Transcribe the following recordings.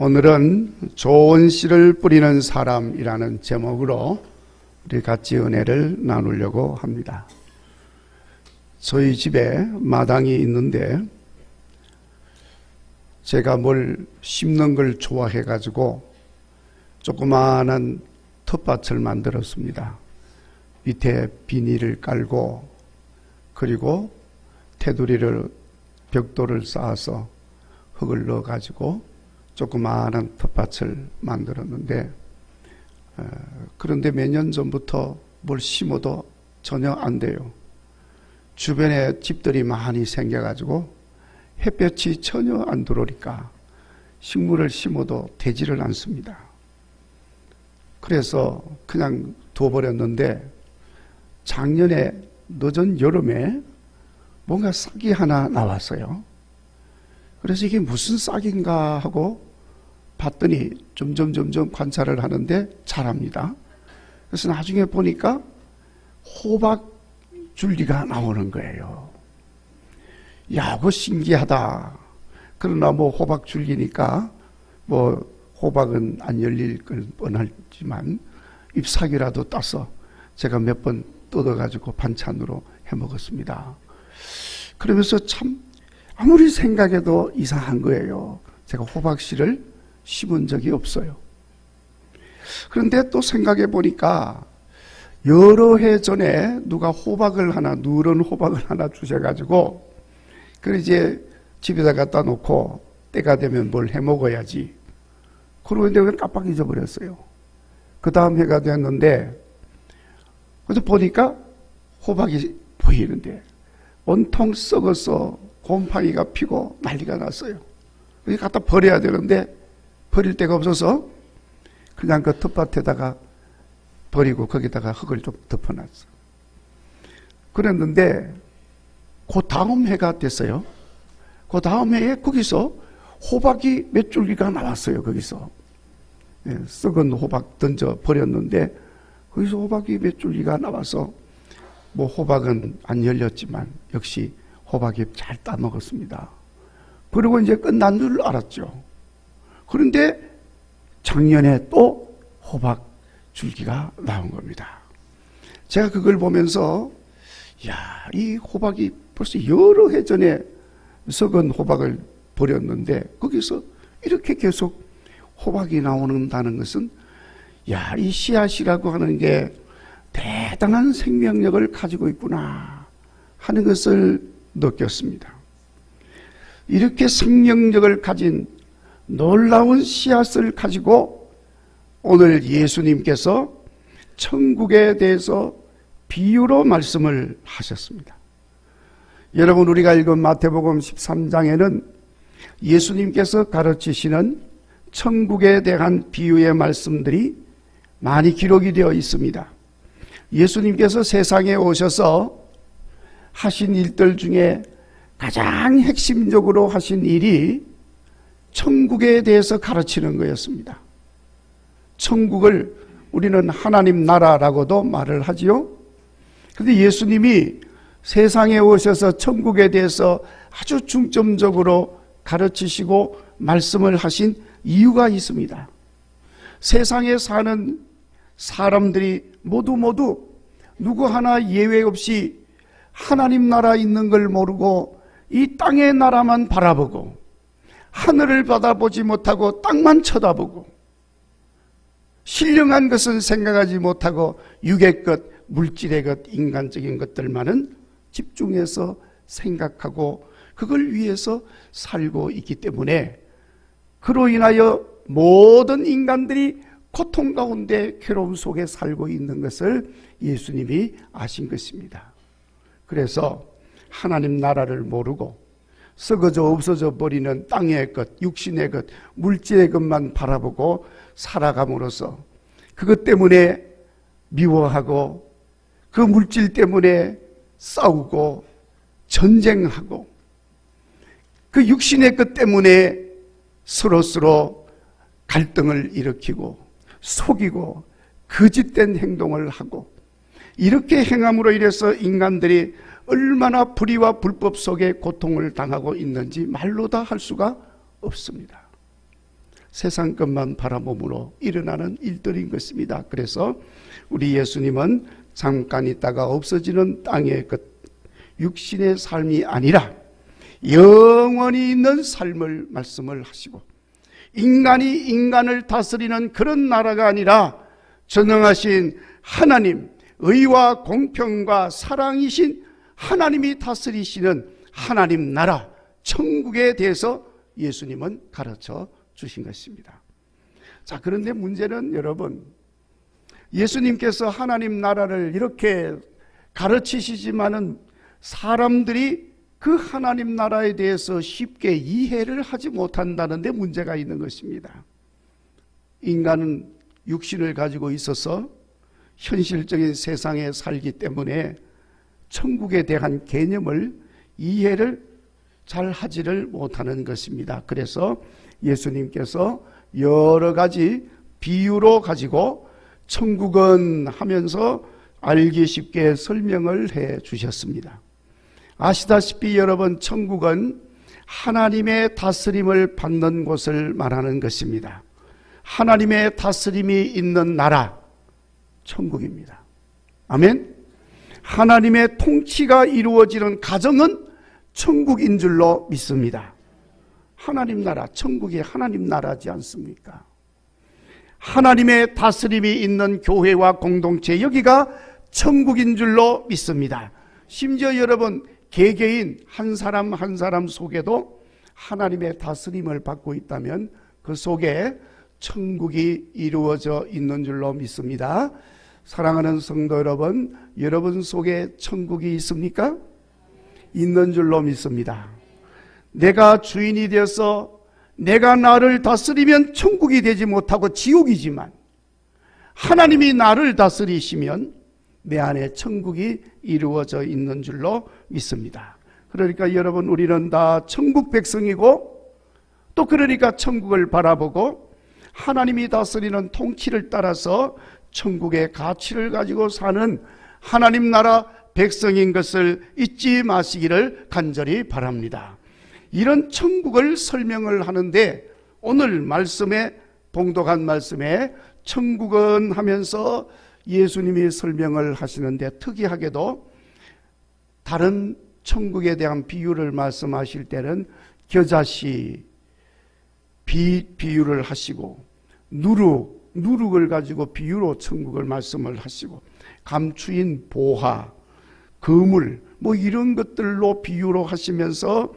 오늘은 좋은 씨를 뿌리는 사람이라는 제목으로 우리 같이 은혜를 나누려고 합니다. 저희 집에 마당이 있는데 제가 뭘 심는 걸 좋아해가지고 조그마한 텃밭을 만들었습니다. 밑에 비닐을 깔고 그리고 테두리를 벽돌을 쌓아서 흙을 넣어가지고 조그마한 텃밭을 만들었는데 그런데 몇 년 전부터 뭘 심어도 전혀 안 돼요. 주변에 집들이 많이 생겨가지고 햇볕이 전혀 안 들어오니까 식물을 심어도 되지를 않습니다. 그래서 그냥 둬버렸는데 작년에 늦은 여름에 뭔가 싹이 하나 나왔어요. 그래서 이게 무슨 싹인가 하고 봤더니 점점 관찰을 하는데 자랍니다. 그래서 나중에 보니까 호박 줄기가 나오는 거예요. 야, 그거 신기하다. 그러나 뭐 호박 줄기니까 뭐 호박은 안 열릴 건 뻔하지만 잎사귀라도 따서 제가 몇 번 뜯어가지고 반찬으로 해 먹었습니다. 그러면서 참 아무리 생각해도 이상한 거예요. 제가 호박씨를 심은 적이 없어요. 그런데 또 생각해 보니까 여러 해 전에 누가 호박을 하나, 누런 호박을 하나 주셔가지고 그걸 이제 집에다 갖다 놓고 때가 되면 뭘 해 먹어야지. 그러고 있는데 그걸 깜빡 잊어버렸어요. 그 다음 해가 됐는데 그래서 보니까 호박이 보이는데 온통 썩어서 곰팡이가 피고 난리가 났어요. 그래서 갖다 버려야 되는데 버릴 데가 없어서 그냥 그 텃밭에다가 버리고 거기다가 흙을 좀 덮어놨어. 그랬는데 그 다음 해가 됐어요. 그 다음 해에 거기서 호박이 몇 줄기가 나왔어요. 거기서 썩은 호박 던져 버렸는데 거기서 호박이 몇 줄기가 나와서 뭐 호박은 안 열렸지만 역시 호박이 잘 따먹었습니다. 그리고 이제 끝난 줄 알았죠. 그런데 작년에 또 호박 줄기가 나온 겁니다. 제가 그걸 보면서 야, 이 호박이 벌써 여러 해 전에 썩은 호박을 버렸는데 거기서 이렇게 계속 호박이 나오는다는 것은 야, 이 씨앗이라고 하는 게 대단한 생명력을 가지고 있구나 하는 것을 느꼈습니다. 이렇게 생명력을 가진 놀라운 씨앗을 가지고 오늘 예수님께서 천국에 대해서 비유로 말씀을 하셨습니다. 여러분, 우리가 읽은 마태복음 13장에는 예수님께서 가르치시는 천국에 대한 비유의 말씀들이 많이 기록이 되어 있습니다. 예수님께서 세상에 오셔서 하신 일들 중에 가장 핵심적으로 하신 일이 천국에 대해서 가르치는 거였습니다. 천국을 우리는 하나님 나라라고도 말을 하지요. 그런데 예수님이 세상에 오셔서 천국에 대해서 아주 중점적으로 가르치시고 말씀을 하신 이유가 있습니다. 세상에 사는 사람들이 모두 누구 하나 예외 없이 하나님 나라 있는 걸 모르고 이 땅의 나라만 바라보고 하늘을 바라보지 못하고 땅만 쳐다보고 신령한 것은 생각하지 못하고 육의 것, 물질의 것, 인간적인 것들만은 집중해서 생각하고 그걸 위해서 살고 있기 때문에 그로 인하여 모든 인간들이 고통 가운데 괴로움 속에 살고 있는 것을 예수님이 아신 것입니다. 그래서 하나님 나라를 모르고 썩어져 없어져 버리는 땅의 것, 육신의 것, 물질의 것만 바라보고 살아감으로써 그것 때문에 미워하고 그 물질 때문에 싸우고 전쟁하고 그 육신의 것 때문에 서로 갈등을 일으키고 속이고 거짓된 행동을 하고 이렇게 행함으로 인해서 인간들이 얼마나 불의와 불법 속에 고통을 당하고 있는지 말로 다 할 수가 없습니다. 세상 것만 바라봄으로 일어나는 일들인 것입니다. 그래서 우리 예수님은 잠깐 있다가 없어지는 땅의 것, 육신의 삶이 아니라 영원히 있는 삶을 말씀을 하시고, 인간이 인간을 다스리는 그런 나라가 아니라 전능하신 하나님, 의와 공평과 사랑이신 하나님이 다스리시는 하나님 나라, 천국에 대해서 예수님은 가르쳐 주신 것입니다. 자, 그런데 문제는 여러분, 예수님께서 하나님 나라를 이렇게 가르치시지만은 사람들이 그 하나님 나라에 대해서 쉽게 이해를 하지 못한다는 데 문제가 있는 것입니다. 인간은 육신을 가지고 있어서 현실적인 세상에 살기 때문에 천국에 대한 개념을 이해를 잘 하지를 못하는 것입니다. 그래서 예수님께서 여러 가지 비유로 가지고 천국은 하면서 알기 쉽게 설명을 해 주셨습니다. 아시다시피 여러분, 천국은 하나님의 다스림을 받는 곳을 말하는 것입니다. 하나님의 다스림이 있는 나라, 천국입니다. 아멘. 하나님의 통치가 이루어지는 가정은 천국인 줄로 믿습니다. 하나님 나라, 천국이 하나님 나라지 않습니까? 하나님의 다스림이 있는 교회와 공동체, 여기가 천국인 줄로 믿습니다. 심지어 여러분, 개개인 한 사람 한 사람 속에도 하나님의 다스림을 받고 있다면 그 속에 천국이 이루어져 있는 줄로 믿습니다. 사랑하는 성도 여러분, 여러분 속에 천국이 있습니까? 있는 줄로 믿습니다. 내가 주인이 되어서 내가 나를 다스리면 천국이 되지 못하고 지옥이지만, 하나님이 나를 다스리시면 내 안에 천국이 이루어져 있는 줄로 믿습니다. 그러니까 여러분, 우리는 다 천국 백성이고, 또 그러니까 천국을 바라보고 하나님이 다스리는 통치를 따라서 천국의 가치를 가지고 사는 하나님 나라 백성인 것을 잊지 마시기를 간절히 바랍니다. 이런 천국을 설명을 하는데, 오늘 말씀에, 봉독한 말씀에 천국은 하면서 예수님이 설명을 하시는데, 특이하게도 다른 천국에 대한 비유를 말씀하실 때는 겨자씨 비유를 하시고, 누룩을 가지고 비유로 천국을 말씀을 하시고, 감추인 보화, 그물, 이런 것들로 비유로 하시면서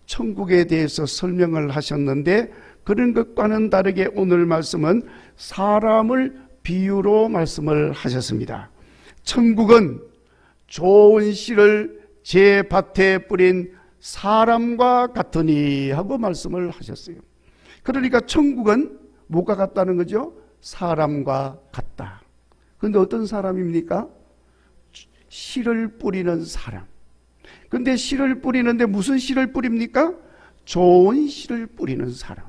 천국에 대해서 설명을 하셨는데, 그런 것과는 다르게 오늘 말씀은 사람을 비유로 말씀을 하셨습니다. 천국은 좋은 씨를 제 밭에 뿌린 사람과 같으니 하고 말씀을 하셨어요. 그러니까 천국은 뭐가 같다는 거죠? 사람과 같다. 그런데 어떤 사람입니까? 씨를 뿌리는 사람. 근데 씨를 뿌리는데 무슨 씨를 뿌립니까? 좋은 씨를 뿌리는 사람.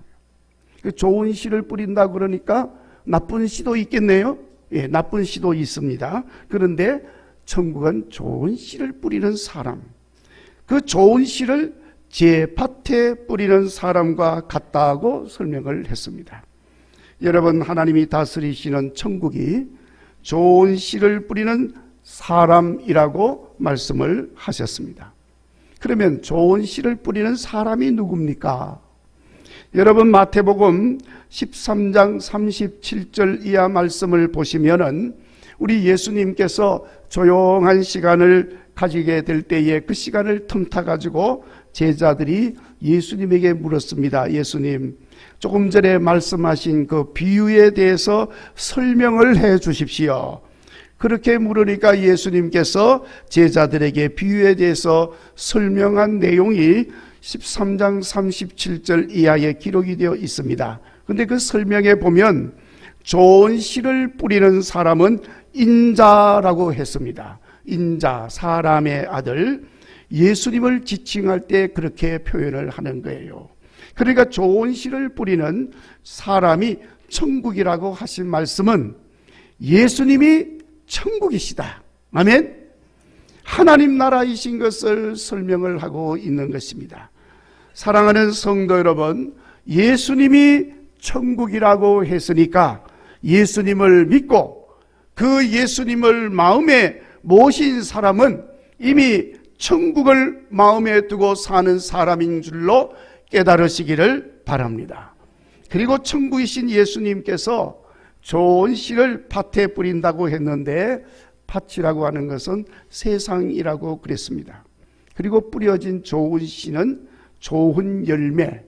좋은 씨를 뿌린다 그러니까 나쁜 씨도 있겠네요. 예, 나쁜 씨도 있습니다. 그런데 천국은 좋은 씨를 뿌리는 사람, 그 좋은 씨를 제 밭에 뿌리는 사람과 같다고 설명을 했습니다. 여러분, 하나님이 다스리시는 천국이 좋은 씨를 뿌리는 사람이라고 말씀을 하셨습니다. 그러면 좋은 씨를 뿌리는 사람이 누굽니까? 여러분, 마태복음 13장 37절 이하 말씀을 보시면은 우리 예수님께서 조용한 시간을 가지게 될 때에 그 시간을 틈타 가지고 제자들이 예수님에게 물었습니다. 예수님, 조금 전에 말씀하신 그 비유에 대해서 설명을 해 주십시오. 그렇게 물으니까 예수님께서 제자들에게 비유에 대해서 설명한 내용이 13장 37절 이하에 기록이 되어 있습니다. 그런데 그 설명에 보면 좋은 씨를 뿌리는 사람은 인자라고 했습니다. 인자, 사람의 아들, 예수님을 지칭할 때 그렇게 표현을 하는 거예요. 그러니까 좋은 씨를 뿌리는 사람이 천국이라고 하신 말씀은 예수님이 천국이시다. 아멘. 하나님 나라이신 것을 설명을 하고 있는 것입니다. 사랑하는 성도 여러분, 예수님이 천국이라고 했으니까 예수님을 믿고 그 예수님을 마음에 모신 사람은 이미 천국을 마음에 두고 사는 사람인 줄로 깨달으시기를 바랍니다. 그리고 천국이신 예수님께서 좋은 씨를 밭에 뿌린다고 했는데 밭이라고 하는 것은 세상이라고 그랬습니다. 그리고 뿌려진 좋은 씨는 좋은 열매,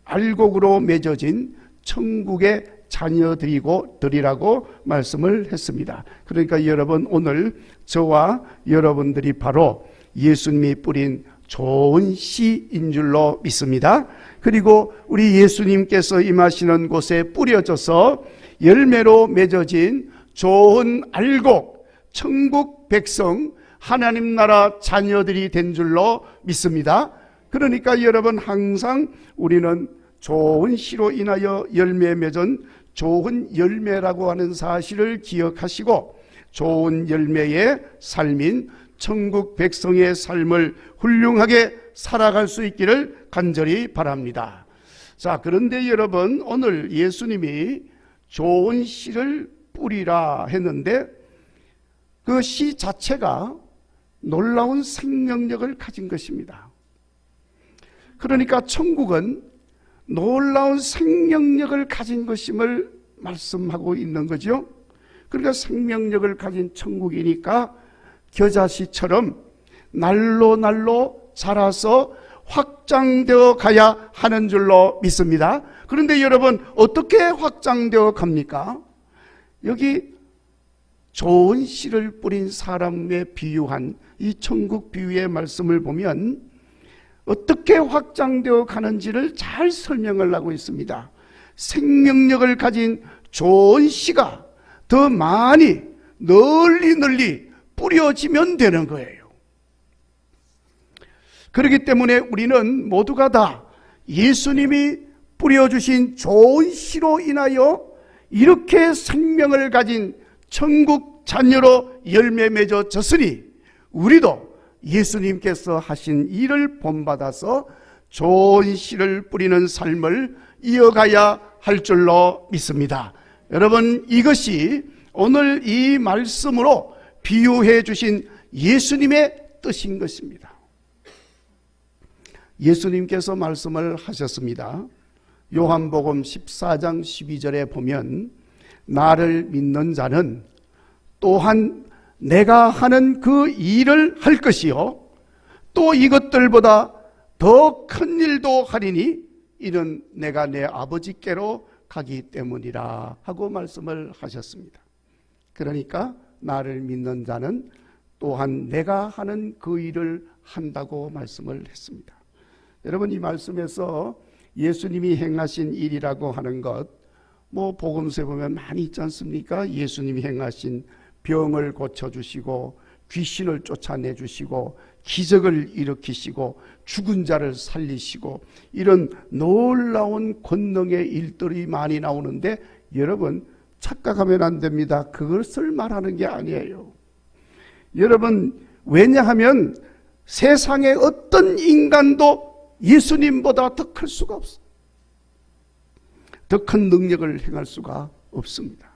알곡으로 맺어진 천국의 자녀들이라고 말씀을 했습니다. 그러니까 여러분, 오늘 저와 여러분들이 바로 예수님이 뿌린 좋은 씨인 줄로 믿습니다. 그리고 우리 예수님께서 임하시는 곳에 뿌려져서 열매로 맺어진 좋은 알곡, 천국 백성, 하나님 나라 자녀들이 된 줄로 믿습니다. 그러니까 여러분, 항상 우리는 좋은 씨로 인하여 열매 맺은 좋은 열매라고 하는 사실을 기억하시고 좋은 열매의 삶인 천국 백성의 삶을 훌륭하게 살아갈 수 있기를 간절히 바랍니다. 자, 그런데 여러분, 오늘 예수님이 좋은 씨를 뿌리라 했는데 그 씨 자체가 놀라운 생명력을 가진 것입니다. 그러니까 천국은 놀라운 생명력을 가진 것임을 말씀하고 있는 거죠. 그러니까 생명력을 가진 천국이니까 겨자씨처럼 날로 자라서 확장되어 가야 하는 줄로 믿습니다. 그런데 여러분, 어떻게 확장되어 갑니까? 여기 좋은 씨를 뿌린 사람에 비유한 이 천국 비유의 말씀을 보면 어떻게 확장되어 가는지를 잘 설명을 하고 있습니다. 생명력을 가진 좋은 씨가 더 많이 널리 뿌려지면 되는 거예요. 그렇기 때문에 우리는 모두가 다 예수님이 뿌려주신 좋은 씨로 인하여 이렇게 생명을 가진 천국 자녀로 열매 맺어졌으니 우리도 예수님께서 하신 일을 본받아서 좋은 씨를 뿌리는 삶을 이어가야 할 줄로 믿습니다. 여러분, 이것이 오늘 이 말씀으로 비유해 주신 예수님의 뜻인 것입니다. 예수님께서 말씀을 하셨습니다. 요한복음 14장 12절에 보면 나를 믿는 자는 또한 내가 하는 그 일을 할 것이요 또 이것들보다 더 큰 일도 하리니 이는 내가 내 아버지께로 가기 때문이라 하고 말씀을 하셨습니다. 그러니까 나를 믿는 자는 또한 내가 하는 그 일을 한다고 말씀을 했습니다. 여러분, 이 말씀에서 예수님이 행하신 일이라고 하는 것, 복음서에 보면 많이 있지 않습니까? 예수님이 행하신 병을 고쳐주시고 귀신을 쫓아내주시고 기적을 일으키시고 죽은 자를 살리시고 이런 놀라운 권능의 일들이 많이 나오는데 여러분, 착각하면 안 됩니다. 그것을 말하는 게 아니에요. 여러분, 왜냐하면 세상의 어떤 인간도 예수님보다 더 클 수가 없어요. 더 큰 능력을 행할 수가 없습니다.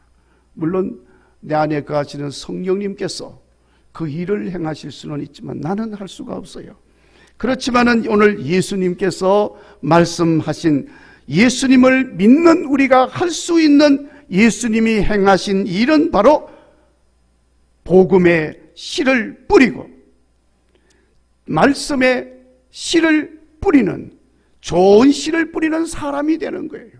물론 내 안에 거하시는 성령님께서 그 일을 행하실 수는 있지만 나는 할 수가 없어요. 그렇지만은 오늘 예수님께서 말씀하신 예수님을 믿는 우리가 할 수 있는 예수님이 행하신 일은 바로 복음의 씨를 뿌리고 말씀의 씨를 뿌리는, 좋은 씨를 뿌리는 사람이 되는 거예요.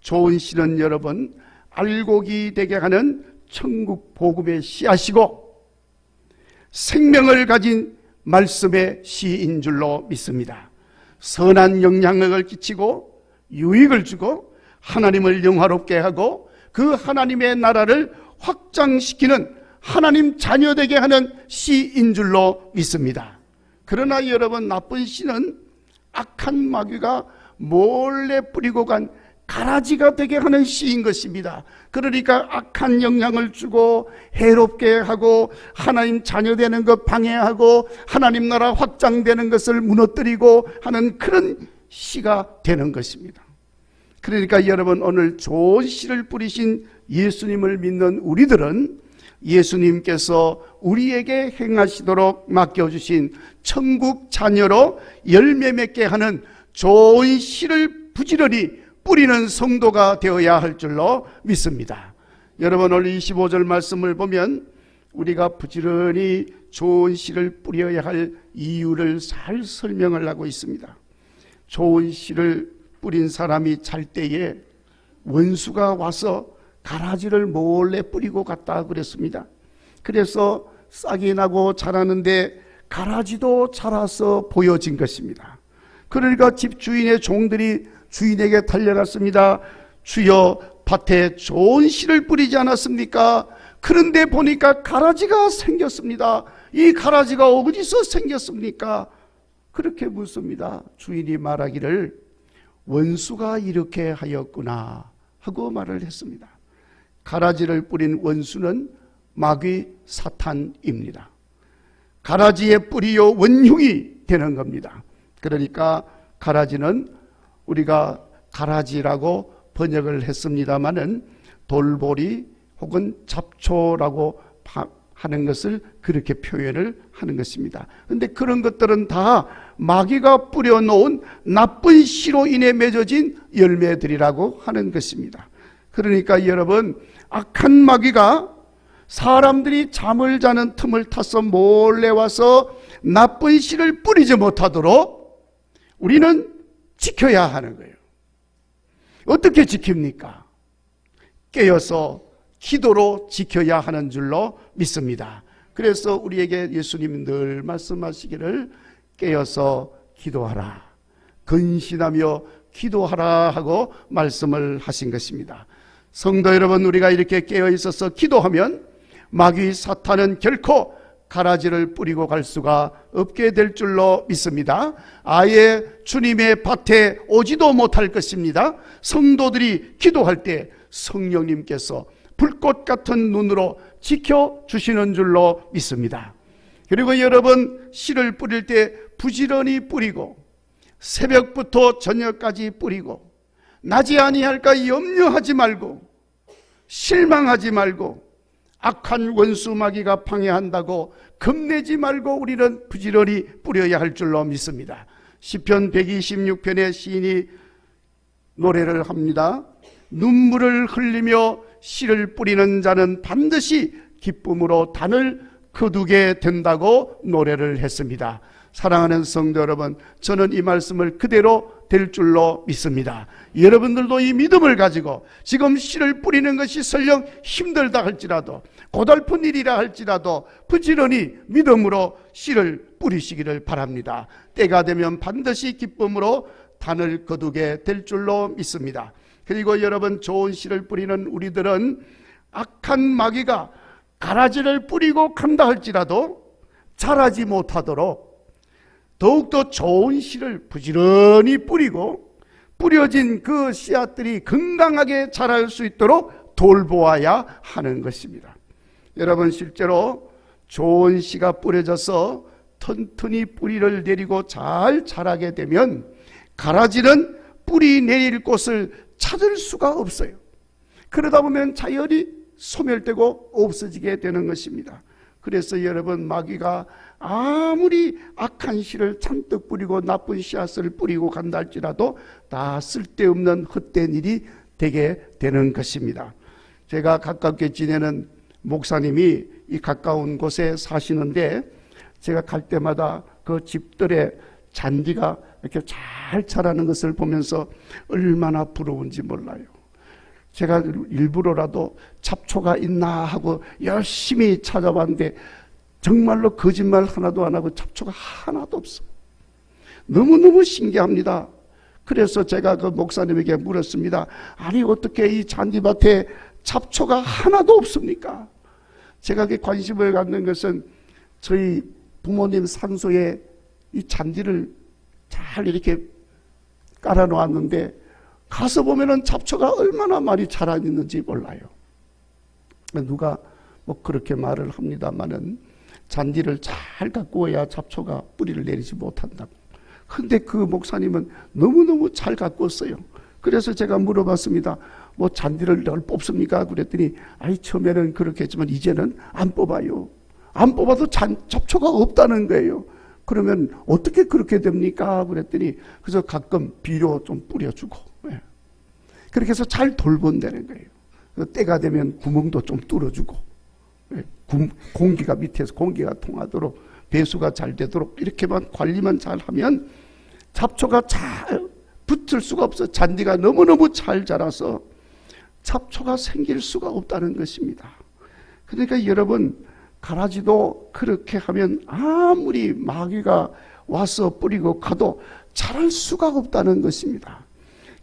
좋은 씨는 여러분, 알곡이 되게 하는 천국 복음의 씨앗이고 생명을 가진 말씀의 씨인 줄로 믿습니다. 선한 영향력을 끼치고 유익을 주고 하나님을 영화롭게 하고 그 하나님의 나라를 확장시키는 하나님 자녀되게 하는 씨인 줄로 믿습니다. 그러나 여러분, 나쁜 씨는 악한 마귀가 몰래 뿌리고 간 가라지가 되게 하는 씨인 것입니다. 그러니까 악한 영향을 주고 해롭게 하고 하나님 자녀되는 것 방해하고 하나님 나라 확장되는 것을 무너뜨리고 하는 그런 씨가 되는 것입니다. 그러니까 여러분, 오늘 좋은 씨를 뿌리신 예수님을 믿는 우리들은 예수님께서 우리에게 행하시도록 맡겨주신 천국 자녀로 열매 맺게 하는 좋은 씨를 부지런히 뿌리는 성도가 되어야 할 줄로 믿습니다. 여러분, 오늘 25절 말씀을 보면 우리가 부지런히 좋은 씨를 뿌려야 할 이유를 잘 설명을 하고 있습니다. 좋은 씨를 뿌린 사람이 잘 때에 원수가 와서 가라지를 몰래 뿌리고 갔다 그랬습니다. 그래서 싹이 나고 자라는데 가라지도 자라서 보여진 것입니다. 그러니까 집 주인의 종들이 주인에게 달려갔습니다. 주여, 밭에 좋은 씨를 뿌리지 않았습니까? 그런데 보니까 가라지가 생겼습니다. 이 가라지가 어디서 생겼습니까? 그렇게 묻습니다. 주인이 말하기를 원수가 이렇게 하였구나 하고 말을 했습니다. 가라지를 뿌린 원수는 마귀 사탄입니다. 가라지의 뿌리요 원흉이 되는 겁니다. 그러니까 가라지는 우리가 가라지라고 번역을 했습니다마는 돌보리 혹은 잡초라고 하는 것을 그렇게 표현을 하는 것입니다. 그런데 그런 것들은 다 마귀가 뿌려놓은 나쁜 씨로 인해 맺어진 열매들이라고 하는 것입니다. 그러니까 여러분, 악한 마귀가 사람들이 잠을 자는 틈을 타서 몰래 와서 나쁜 씨를 뿌리지 못하도록 우리는 지켜야 하는 거예요. 어떻게 지킵니까? 깨어서 기도로 지켜야 하는 줄로 믿습니다. 그래서 우리에게 예수님이 늘 말씀하시기를 깨어서 기도하라, 근신하며 기도하라 하고 말씀을 하신 것입니다. 성도 여러분, 우리가 이렇게 깨어 있어서 기도하면 마귀 사탄은 결코 가라지를 뿌리고 갈 수가 없게 될 줄로 믿습니다. 아예 주님의 밭에 오지도 못할 것입니다. 성도들이 기도할 때 성령님께서 불꽃 같은 눈으로 지켜주시는 줄로 믿습니다. 그리고 여러분, 씨를 뿌릴 때 부지런히 뿌리고 새벽부터 저녁까지 뿌리고 나지 아니할까 염려하지 말고 실망하지 말고 악한 원수 마귀가 방해한다고 겁내지 말고 우리는 부지런히 뿌려야 할 줄로 믿습니다. 시편 126편의 시인이 노래를 합니다. 눈물을 흘리며 씨를 뿌리는 자는 반드시 기쁨으로 단을 거두게 된다고 노래를 했습니다. 사랑하는 성도 여러분, 저는 이 말씀을 그대로 될 줄로 믿습니다. 여러분들도 이 믿음을 가지고 지금 씨를 뿌리는 것이 설령 힘들다 할지라도 고달픈 일이라 할지라도 부지런히 믿음으로 씨를 뿌리시기를 바랍니다. 때가 되면 반드시 기쁨으로 단을 거두게 될 줄로 믿습니다. 그리고 여러분, 좋은 씨를 뿌리는 우리들은 악한 마귀가 가라지를 뿌리고 간다 할지라도 자라지 못하도록 더욱더 좋은 씨를 부지런히 뿌리고 뿌려진 그 씨앗들이 건강하게 자랄 수 있도록 돌보아야 하는 것입니다. 여러분, 실제로 좋은 씨가 뿌려져서 튼튼히 뿌리를 내리고 잘 자라게 되면 가라지는 뿌리 내릴 곳을 찾을 수가 없어요. 그러다 보면 자연히 소멸되고 없어지게 되는 것입니다. 그래서 여러분, 마귀가 아무리 악한 씨를 잔뜩 뿌리고 나쁜 씨앗을 뿌리고 간다 할지라도 다 쓸데없는 헛된 일이 되게 되는 것입니다. 제가 가깝게 지내는 목사님이 이 가까운 곳에 사시는데 제가 갈 때마다 그 집들의 잔디가 이렇게 잘 자라는 것을 보면서 얼마나 부러운지 몰라요. 제가 일부러라도 잡초가 있나 하고 열심히 찾아봤는데 정말로 거짓말 하나도 안 하고 잡초가 하나도 없어요. 너무너무 신기합니다. 그래서 제가 그 목사님에게 물었습니다. 아니, 어떻게 이 잔디밭에 잡초가 하나도 없습니까? 제가 관심을 갖는 것은 저희 부모님 산소에 이 잔디를 잘 이렇게 깔아 놓았는데 가서 보면은 잡초가 얼마나 많이 자라 있는지 몰라요. 누가 뭐 그렇게 말을 합니다마는 잔디를 잘 가꾸어야 잡초가 뿌리를 내리지 못한다고. 근데 그 목사님은 너무너무 잘 가꾸었어요. 그래서 제가 물어봤습니다. 뭐 잔디를 늘 뽑습니까? 그랬더니 아이 처음에는 그렇게 했지만 이제는 안 뽑아요. 안 뽑아도 잡초가 없다는 거예요. 그러면 어떻게 그렇게 됩니까? 그랬더니 그래서 가끔 비료 좀 뿌려주고 그렇게 해서 잘 돌본다는 거예요. 때가 되면 구멍도 좀 뚫어주고 공기가 밑에서 공기가 통하도록 배수가 잘 되도록 이렇게만 관리만 잘하면 잡초가 잘 붙을 수가 없어. 잔디가 너무너무 잘 자라서 잡초가 생길 수가 없다는 것입니다. 그러니까 여러분 가라지도 그렇게 하면 아무리 마귀가 와서 뿌리고 가도 자랄 수가 없다는 것입니다.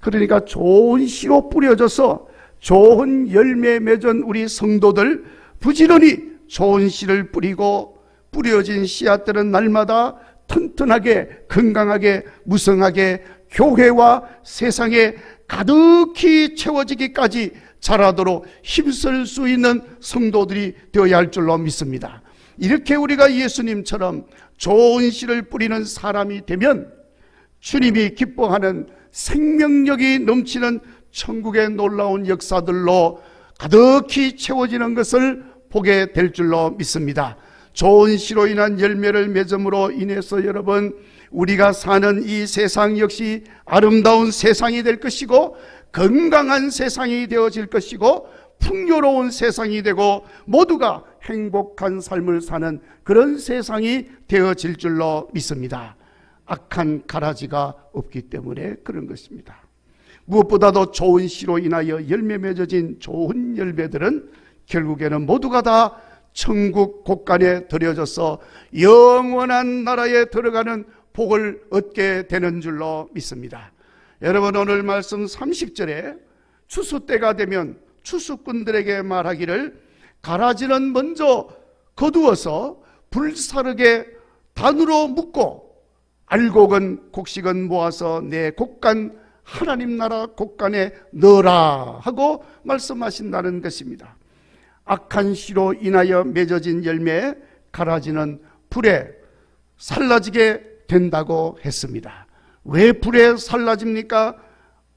그러니까 좋은 씨로 뿌려져서 좋은 열매 맺은 우리 성도들 부지런히 좋은 씨를 뿌리고 뿌려진 씨앗들은 날마다 튼튼하게 건강하게 무성하게 교회와 세상에 가득히 채워지기까지 자라도록 힘쓸 수 있는 성도들이 되어야 할 줄로 믿습니다. 이렇게 우리가 예수님처럼 좋은 씨를 뿌리는 사람이 되면 주님이 기뻐하는 생명력이 넘치는 천국의 놀라운 역사들로 가득히 채워지는 것을 보게 될 줄로 믿습니다. 좋은 씨로 인한 열매를 맺음으로 인해서 여러분 우리가 사는 이 세상 역시 아름다운 세상이 될 것이고 건강한 세상이 되어질 것이고 풍요로운 세상이 되고 모두가 행복한 삶을 사는 그런 세상이 되어질 줄로 믿습니다. 악한 가라지가 없기 때문에 그런 것입니다. 무엇보다도 좋은 씨로 인하여 열매 맺어진 좋은 열매들은 결국에는 모두가 다 천국 곳간에 들여져서 영원한 나라에 들어가는 복을 얻게 되는 줄로 믿습니다. 여러분 오늘 말씀 30절에 추수 때가 되면 추수꾼들에게 말하기를 가라지는 먼저 거두어서 불사르게 단으로 묶고 알곡은 곡식은 모아서 내 곡간 하나님 나라 곡간에 넣어라 하고 말씀하신다는 것입니다. 악한 씨로 인하여 맺어진 열매 가라지는 불에 살라지게 된다고 했습니다. 왜 불에 살라집니까?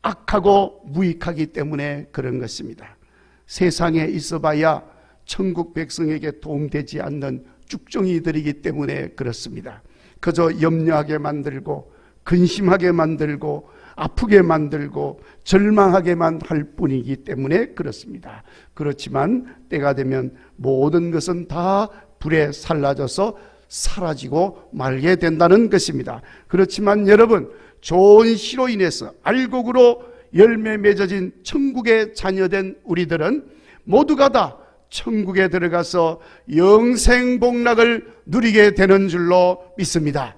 악하고 무익하기 때문에 그런 것입니다. 세상에 있어봐야 천국 백성에게 도움되지 않는 쭉정이들이기 때문에 그렇습니다. 그저 염려하게 만들고 근심하게 만들고 아프게 만들고 절망하게만 할 뿐이기 때문에 그렇습니다. 그렇지만 때가 되면 모든 것은 다 불에 살라져서 사라지고 말게 된다는 것입니다. 그렇지만 여러분 좋은 씨로 인해서 알곡으로 열매 맺어진 천국의 자녀된 우리들은 모두가 다 천국에 들어가서 영생 복락을 누리게 되는 줄로 믿습니다.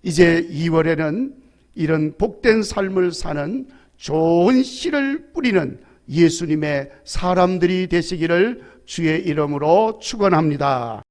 이제 2월에는 이런 복된 삶을 사는 좋은 씨를 뿌리는 예수님의 사람들이 되시기를 주의 이름으로 축원합니다.